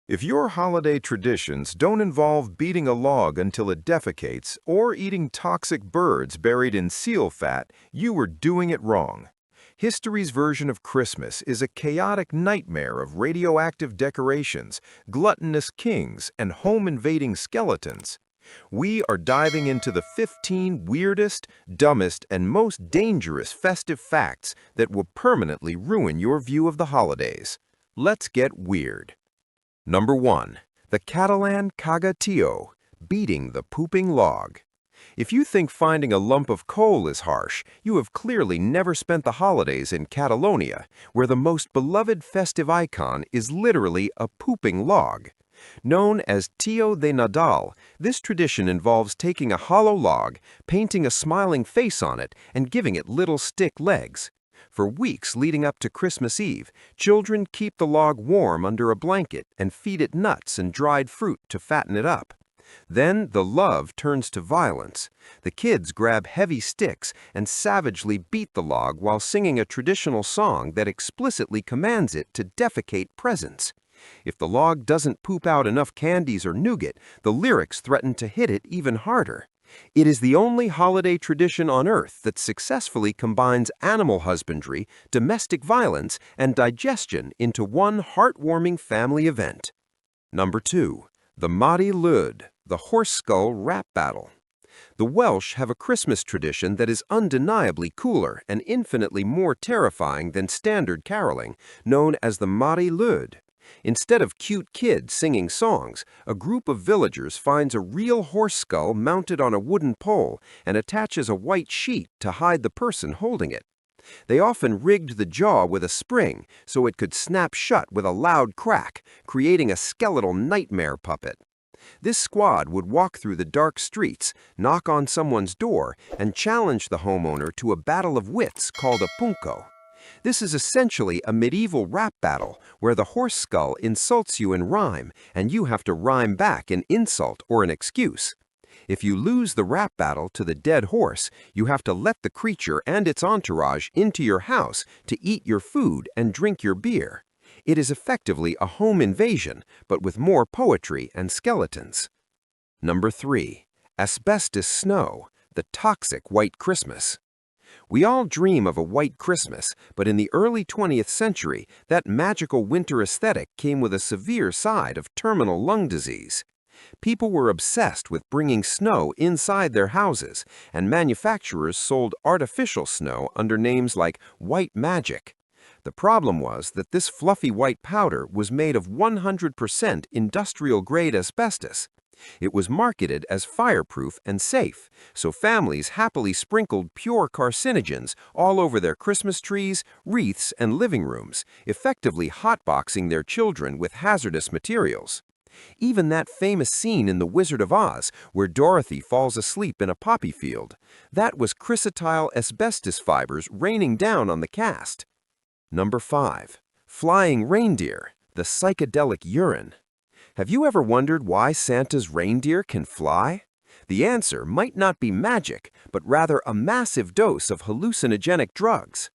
If your holiday traditions don't involve beating a log until it defecates or eating toxic birds buried in seal fat, you are doing it wrong. History's version of Christmas is a chaotic nightmare of radioactive decorations, gluttonous kings, and home-invading skeletons. We are diving into the 15 weirdest, dumbest, and most dangerous festive facts that will permanently ruin your view of the holidays. Let's get weird. Number 1. The Catalan cagatio, beating the pooping log. If you think finding a lump of coal is harsh, you have clearly never spent the holidays in Catalonia, where the most beloved festive icon is literally a pooping log. Known as Tio de Nadal, this tradition involves taking a hollow log, painting a smiling face on it, and giving it little stick legs. For weeks leading up to Christmas Eve, children keep the log warm under a blanket and feed it nuts and dried fruit to fatten it up. Then the love turns to violence. The kids grab heavy sticks and savagely beat the log while singing a traditional song that explicitly commands it to defecate presents. If the log doesn't poop out enough candies or nougat, the lyrics threaten to hit it even harder. It is the only holiday tradition on Earth that successfully combines animal husbandry, domestic violence, and digestion into one heartwarming family event. Number 2. The Mari Lwyd, the horse skull rap battle. The Welsh have a Christmas tradition that is undeniably cooler and infinitely more terrifying than standard caroling, known as the Mari Lwyd. Instead of cute kids singing songs, a group of villagers finds a real horse skull mounted on a wooden pole and attaches a white sheet to hide the person holding it. They often rigged the jaw with a spring so it could snap shut with a loud crack, creating a skeletal nightmare puppet. This squad would walk through the dark streets, knock on someone's door, and challenge the homeowner to a battle of wits called a punko. This is essentially a medieval rap battle where the horse skull insults you in rhyme and you have to rhyme back an insult or an excuse. If you lose the rap battle to the dead horse, you have to let the creature and its entourage into your house to eat your food and drink your beer. It is effectively a home invasion, but with more poetry and skeletons. Number 3. Asbestos snow, the toxic white Christmas. We all dream of a white Christmas, but in the early 20th century, that magical winter aesthetic came with a severe side of terminal lung disease. People were obsessed with bringing snow inside their houses, and manufacturers sold artificial snow under names like white magic. The problem was that this fluffy white powder was made of 100% industrial-grade asbestos. It was marketed as fireproof and safe, so families happily sprinkled pure carcinogens all over their Christmas trees, wreaths, and living rooms, effectively hotboxing their children with hazardous materials. Even that famous scene in The Wizard of Oz, where Dorothy falls asleep in a poppy field, that was chrysotile asbestos fibers raining down on the cast. Number 5. Flying reindeer, the psychedelic urine. Have you ever wondered why Santa's reindeer can fly? The answer might not be magic, but rather a massive dose of hallucinogenic drugs.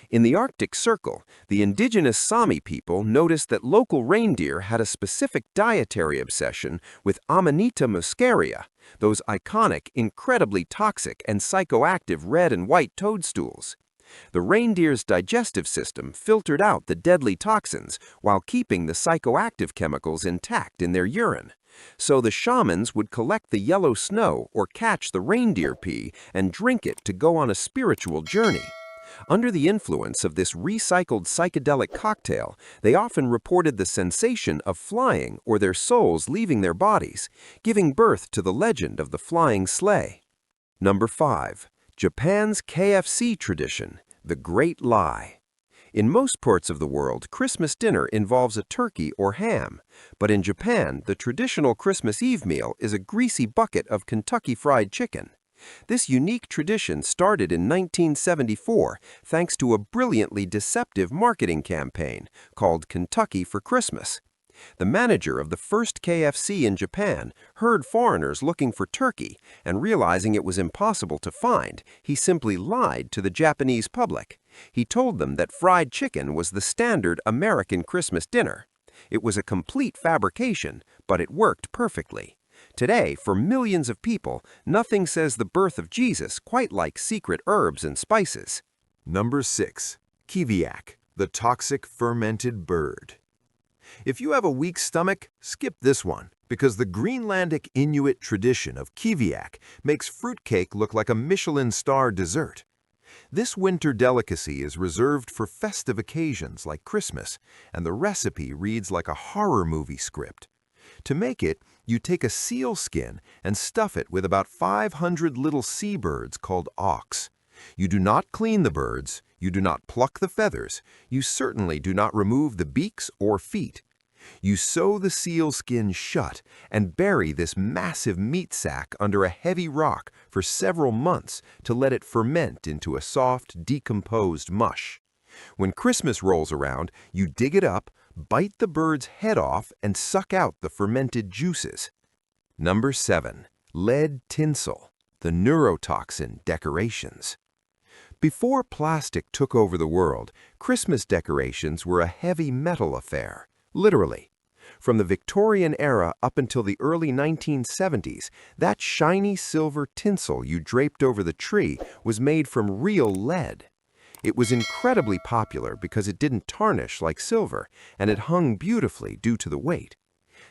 In the Arctic Circle, the indigenous Sami people noticed that local reindeer had a specific dietary obsession with Amanita muscaria, those iconic, incredibly toxic and psychoactive red and white toadstools. The reindeer's digestive system filtered out the deadly toxins while keeping the psychoactive chemicals intact in their urine. So the shamans would collect the yellow snow or catch the reindeer pee and drink it to go on a spiritual journey. Under the influence of this recycled psychedelic cocktail, they often reported the sensation of flying or their souls leaving their bodies, giving birth to the legend of the flying sleigh. Number 5. Japan's KFC tradition, the Great Lie. In most parts of the world, Christmas dinner involves a turkey or ham, but in Japan, the traditional Christmas Eve meal is a greasy bucket of Kentucky Fried Chicken. This unique tradition started in 1974 thanks to a brilliantly deceptive marketing campaign called Kentucky for Christmas. The manager of the first KFC in Japan heard foreigners looking for turkey, and realizing it was impossible to find, he simply lied to the Japanese public. He told them that fried chicken was the standard American Christmas dinner. It was a complete fabrication, but it worked perfectly. Today, for millions of people, nothing says the birth of Jesus quite like secret herbs and spices. Number 6. Kiviak, the toxic fermented bird. If you have a weak stomach, skip this one, because the Greenlandic Inuit tradition of kiviak makes fruitcake look like a Michelin star dessert. This winter delicacy is reserved for festive occasions like Christmas, and the recipe reads like a horror movie script. To make it, you take a seal skin and stuff it with about 500 little seabirds called auks. You do not clean the birds, you do not pluck the feathers, you certainly do not remove the beaks or feet. You sew the seal skin shut and bury this massive meat sack under a heavy rock for several months to let it ferment into a soft, decomposed mush. When Christmas rolls around, you dig it up, bite the bird's head off, and suck out the fermented juices. Number 7. Lead tinsel, the neurotoxin decorations. Before plastic took over the world, Christmas decorations were a heavy metal affair, literally. From the Victorian era up until the early 1970s, that shiny silver tinsel you draped over the tree was made from real lead. It was incredibly popular because it didn't tarnish like silver, and it hung beautifully due to the weight.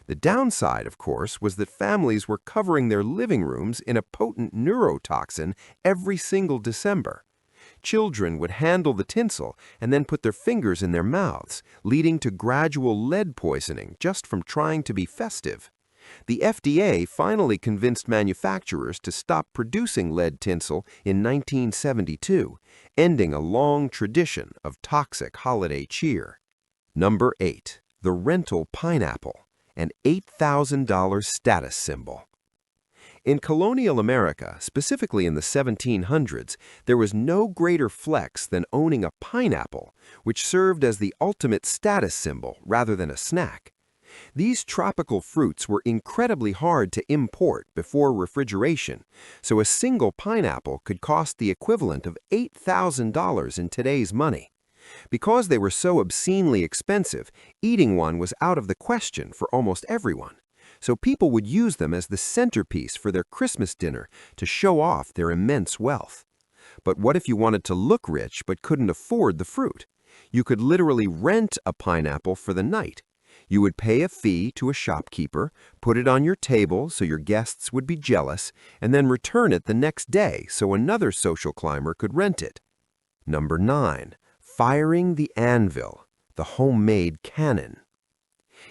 The downside, of course, was that families were covering their living rooms in a potent neurotoxin every single December. Children would handle the tinsel and then put their fingers in their mouths, leading to gradual lead poisoning just from trying to be festive. The FDA finally convinced manufacturers to stop producing lead tinsel in 1972, ending a long tradition of toxic holiday cheer. Number 8. The rental pineapple, an $8,000 status symbol. In colonial America, specifically in the 1700s, there was no greater flex than owning a pineapple, which served as the ultimate status symbol rather than a snack. These tropical fruits were incredibly hard to import before refrigeration, so a single pineapple could cost the equivalent of $8,000 in today's money. Because they were so obscenely expensive, eating one was out of the question for almost everyone. So people would use them as the centerpiece for their Christmas dinner to show off their immense wealth. But what if you wanted to look rich but couldn't afford the fruit? You could literally rent a pineapple for the night. You would pay a fee to a shopkeeper, put it on your table so your guests would be jealous, and then return it the next day so another social climber could rent it. Number 9. Firing the anvil, the homemade cannon.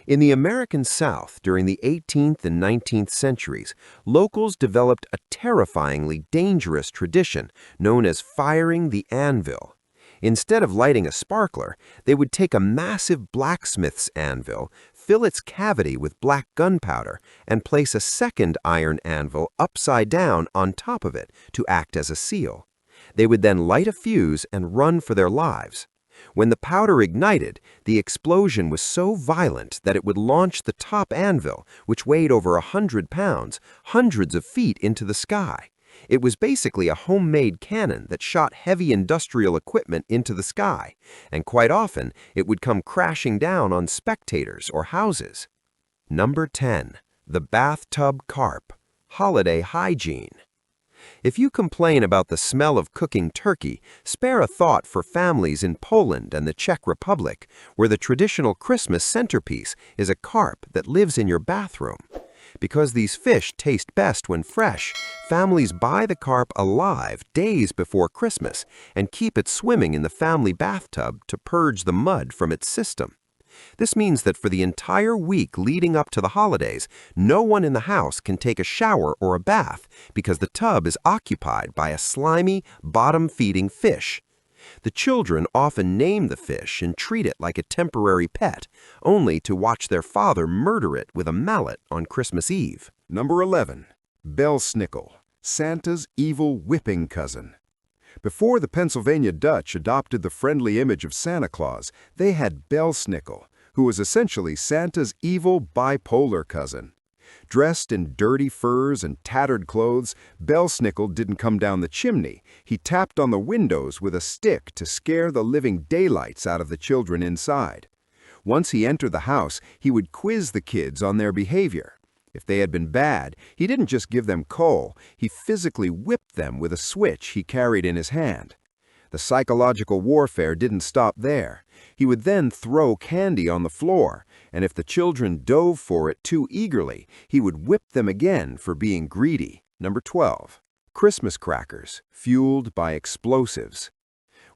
In the American South during the 18th and 19th centuries, locals developed a terrifyingly dangerous tradition known as firing the anvil. Instead of lighting a sparkler, they would take a massive blacksmith's anvil, fill its cavity with black gunpowder, and place a second iron anvil upside down on top of it to act as a seal. They would then light a fuse and run for their lives. When the powder ignited, the explosion was so violent that it would launch the top anvil, which weighed over 100 pounds, hundreds of feet into the sky. It was basically a homemade cannon that shot heavy industrial equipment into the sky, and quite often it would come crashing down on spectators or houses. Number 10. The bathtub carp, holiday hygiene. If you complain about the smell of cooking turkey, spare a thought for families in Poland and the Czech Republic, where the traditional Christmas centerpiece is a carp that lives in your bathroom. Because these fish taste best when fresh, families buy the carp alive days before Christmas and keep it swimming in the family bathtub to purge the mud from its system. This means that for the entire week leading up to the holidays, no one in the house can take a shower or a bath because the tub is occupied by a slimy, bottom-feeding fish. The children often name the fish and treat it like a temporary pet, only to watch their father murder it with a mallet on Christmas Eve. Number 11. Belsnickel, Santa's evil whipping cousin. Before the Pennsylvania Dutch adopted the friendly image of Santa Claus, they had Belsnickel, who was essentially Santa's evil bipolar cousin. Dressed in dirty furs and tattered clothes, Belsnickel didn't come down the chimney. He tapped on the windows with a stick to scare the living daylights out of the children inside. Once he entered the house, he would quiz the kids on their behavior. If they had been bad, he didn't just give them coal, he physically whipped them with a switch he carried in his hand. The psychological warfare didn't stop there. He would then throw candy on the floor, and if the children dove for it too eagerly, he would whip them again for being greedy. Number 12. Christmas crackers, fueled by explosives.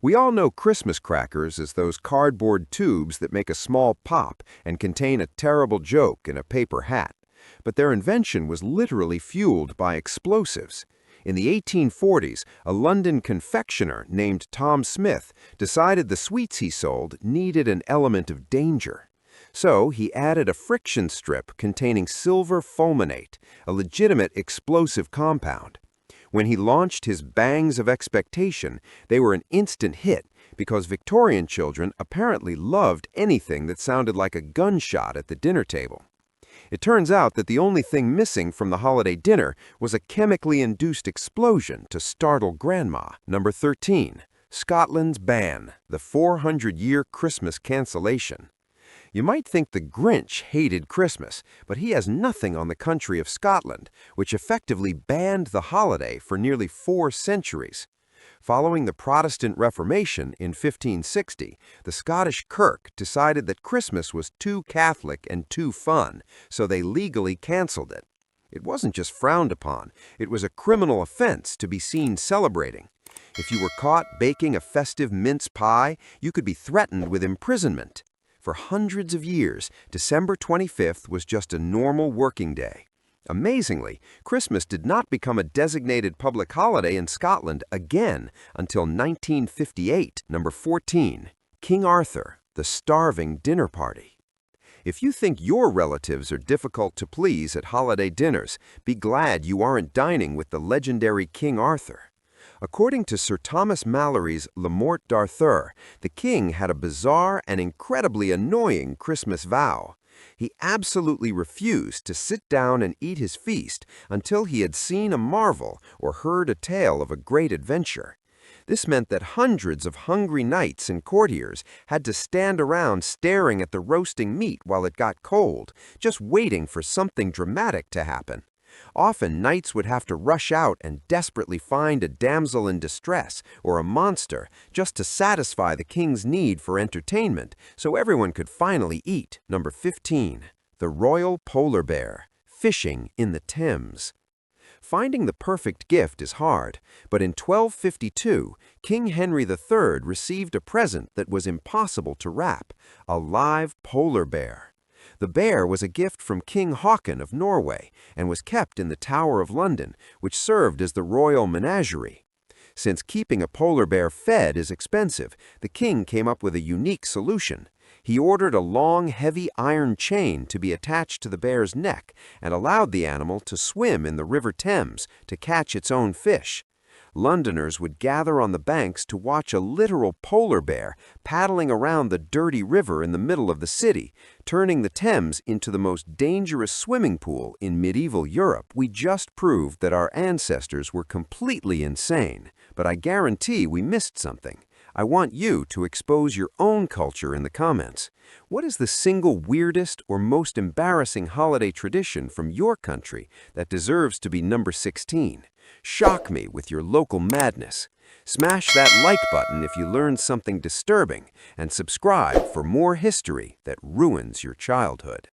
We all know Christmas crackers as those cardboard tubes that make a small pop and contain a terrible joke in a paper hat. But their invention was literally fueled by explosives. In the 1840s, a London confectioner named Tom Smith decided the sweets he sold needed an element of danger. So he added a friction strip containing silver fulminate, a legitimate explosive compound. When he launched his Bangs of Expectation, they were an instant hit because Victorian children apparently loved anything that sounded like a gunshot at the dinner table. It turns out that the only thing missing from the holiday dinner was a chemically induced explosion to startle Grandma. Number 13. Scotland's ban, the 400-year Christmas cancellation. You might think the Grinch hated Christmas, but he has nothing on the country of Scotland, which effectively banned the holiday for nearly 4 centuries. Following the Protestant Reformation in 1560, the Scottish Kirk decided that Christmas was too Catholic and too fun, so they legally cancelled it. It wasn't just frowned upon, it was a criminal offense to be seen celebrating. If you were caught baking a festive mince pie, you could be threatened with imprisonment. For hundreds of years, December 25th was just a normal working day. Amazingly, Christmas did not become a designated public holiday in Scotland again until 1958. Number 14. King Arthur, the starving dinner party. If you think your relatives are difficult to please at holiday dinners, be glad you aren't dining with the legendary King Arthur. According to Sir Thomas Malory's Le Morte d'Arthur, the king had a bizarre and incredibly annoying Christmas vow. He absolutely refused to sit down and eat his feast until he had seen a marvel or heard a tale of a great adventure. This meant that hundreds of hungry knights and courtiers had to stand around staring at the roasting meat while it got cold, just waiting for something dramatic to happen. Often, knights would have to rush out and desperately find a damsel in distress or a monster just to satisfy the king's need for entertainment so everyone could finally eat. Number 15. The royal polar bear, fishing in the Thames. Finding the perfect gift is hard, but in 1252, King Henry III received a present that was impossible to wrap, a live polar bear. The bear was a gift from King Haakon of Norway and was kept in the Tower of London, which served as the royal menagerie. Since keeping a polar bear fed is expensive, the king came up with a unique solution. He ordered a long, heavy iron chain to be attached to the bear's neck and allowed the animal to swim in the River Thames to catch its own fish. Londoners would gather on the banks to watch a literal polar bear paddling around the dirty river in the middle of the city, turning the Thames into the most dangerous swimming pool in medieval Europe. We just proved that our ancestors were completely insane, but I guarantee we missed something. I want you to expose your own culture in the comments. What is the single weirdest or most embarrassing holiday tradition from your country that deserves to be number 16? Shock me with your local madness. Smash that like button if you learned something disturbing, and subscribe for more history that ruins your childhood.